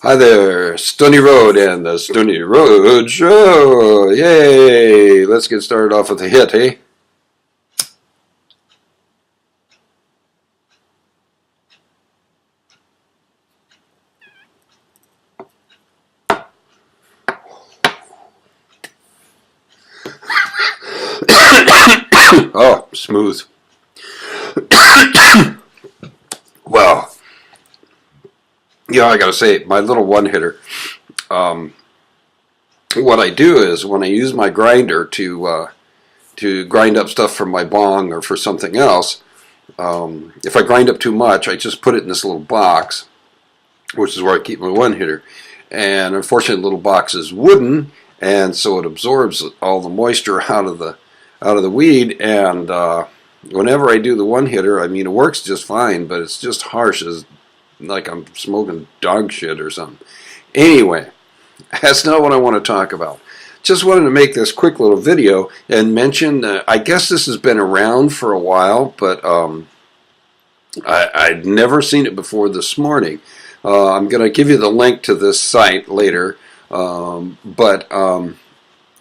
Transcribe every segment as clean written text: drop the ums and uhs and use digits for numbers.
Hi there, Stony Road and the Stony Road Show. Yay! Let's get started off with a hit, hey? Oh, smooth. Well, I gotta say, my little one-hitter, what I do is when I use my grinder to grind up stuff for my bong or for something else, if I grind up too much, I just put it in this little box, which is where I keep my one-hitter. And unfortunately, the little box is wooden, and so it absorbs all the moisture out of the weed. And whenever I do the one-hitter, I mean, it works just fine, but it's just harsh as like I'm smoking dog shit or something. Anyway, that's not what I want to talk about. Just wanted to make this quick little video and mention, I guess this has been around for a while, but I'd never seen it before this morning. I'm going to give you the link to this site later, but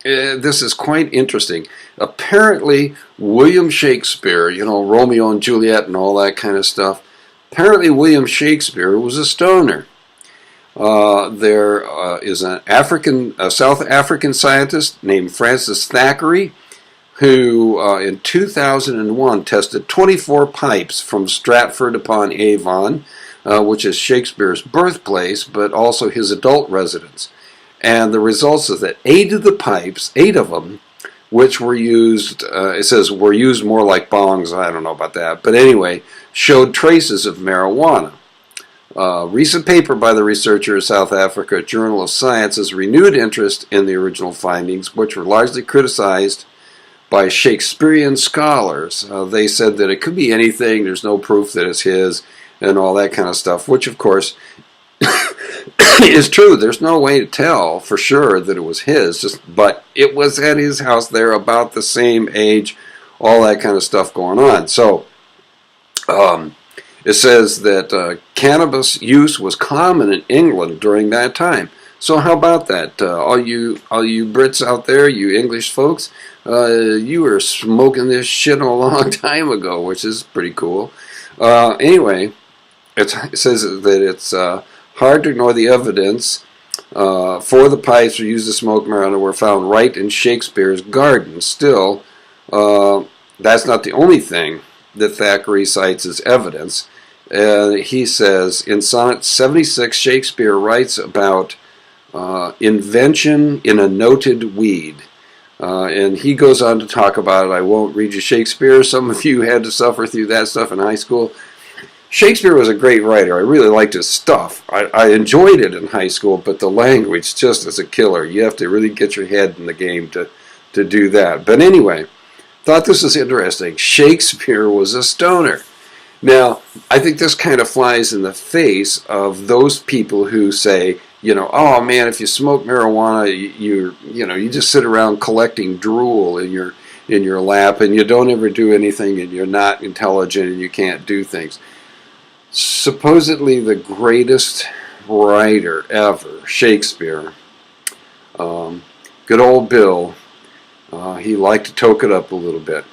this is quite interesting. Apparently, William Shakespeare, Romeo and Juliet and all that kind of stuff, apparently William Shakespeare was a stoner. There is a South African scientist named Francis Thackeray who in 2001 tested 24 pipes from Stratford-upon-Avon, which is Shakespeare's birthplace, but also his adult residence. And the results is that 8 of the pipes, 8 of them, which were used, it says were used more like bongs, I don't know about that, but anyway, showed traces of marijuana. A recent paper by the researcher in South Africa, Journal of Science, has renewed interest in the original findings, which were largely criticized by Shakespearean scholars. They said that it could be anything, there's no proof that it's his, and all that kind of stuff, which of course is true. There's no way to tell for sure that it was his, but it was at his house. They're about the same age, all that kind of stuff going on. So it says that cannabis use was common in England during that time. So how about that? All you Brits out there, you English folks, you were smoking this shit a long time ago, which is pretty cool. Anyway, it says that it's hard to ignore the evidence for the pipes used to smoke marijuana were found right in Shakespeare's garden. Still, that's not the only thing that Thackeray cites as evidence. He says, in Sonnet 76, Shakespeare writes about invention in a noted weed. And he goes on to talk about it. I won't read you Shakespeare. Some of you had to suffer through that stuff in high school. Shakespeare was a great writer. I really liked his stuff. I enjoyed it in high school, but the language just is a killer. You have to really get your head in the game to do that. But anyway, thought this was interesting. Shakespeare was a stoner. Now, I think this kind of flies in the face of those people who say, oh man, if you smoke marijuana, you just sit around collecting drool in your lap, and you don't ever do anything, and you're not intelligent, and you can't do things. Supposedly the greatest writer ever, Shakespeare, good old Bill, he liked to toke it up a little bit.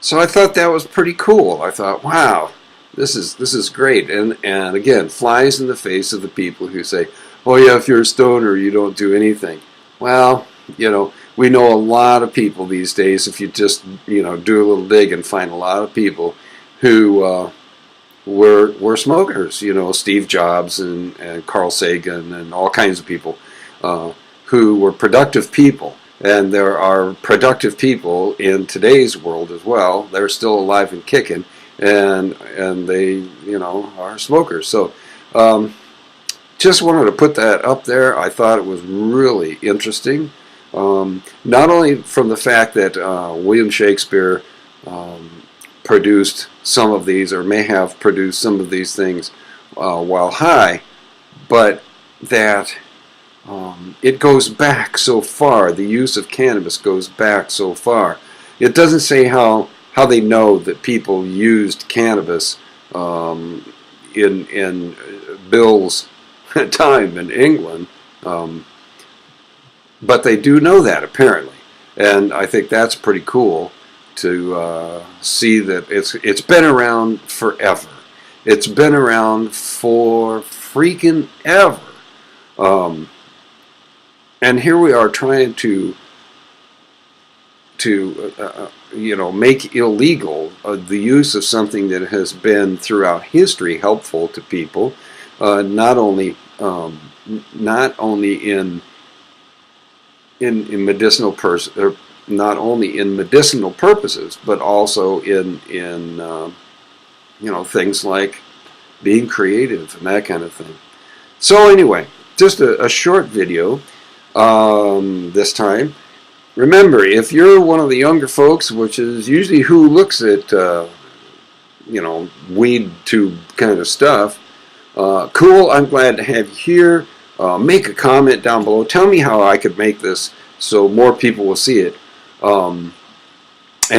So I thought that was pretty cool. I thought, wow, this is great, and again, flies in the face of the people who say, oh yeah, if you're a stoner, you don't do anything. Well, we know a lot of people these days. If you just do a little dig and find a lot of people who were smokers, Steve Jobs and Carl Sagan and all kinds of people who were productive people. And there are productive people in today's world as well. They're still alive and kicking, and they are smokers. So just wanted to put that up there. I thought it was really interesting, not only from the fact that William Shakespeare produced some of these, or may have produced some of these things while high, but that it goes back so far. The use of cannabis goes back so far. It doesn't say how they know that people used cannabis in Bill's time in England, but they do know that apparently, and I think that's pretty cool to see that it's been around forever. It's been around for freaking ever, and here we are trying to make illegal the use of something that has been throughout history helpful to people, not only in medicinal not only in medicinal purposes, but also in things like being creative and that kind of thing. So anyway, just a short video this time. Remember, if you're one of the younger folks, which is usually who looks at weed tube kind of stuff, cool, I'm glad to have you here. Make a comment down below. Tell me how I could make this so more people will see it. And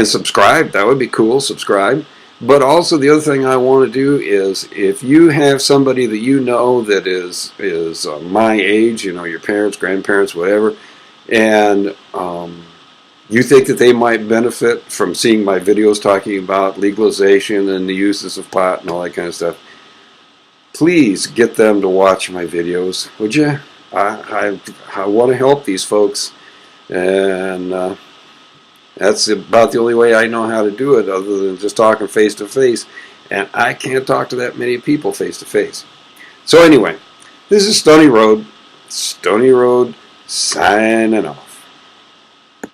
subscribe. That would be cool. Subscribe. But also the other thing I want to do is, if you have somebody that you know that is my age, your parents, grandparents, whatever, and you think that they might benefit from seeing my videos talking about legalization and the uses of pot and all that kind of stuff, please get them to watch my videos, would you? I want to help these folks, and that's about the only way I know how to do it, other than just talking face to face, and I can't talk to that many people face to face. So anyway, this is Stony Road, signing off.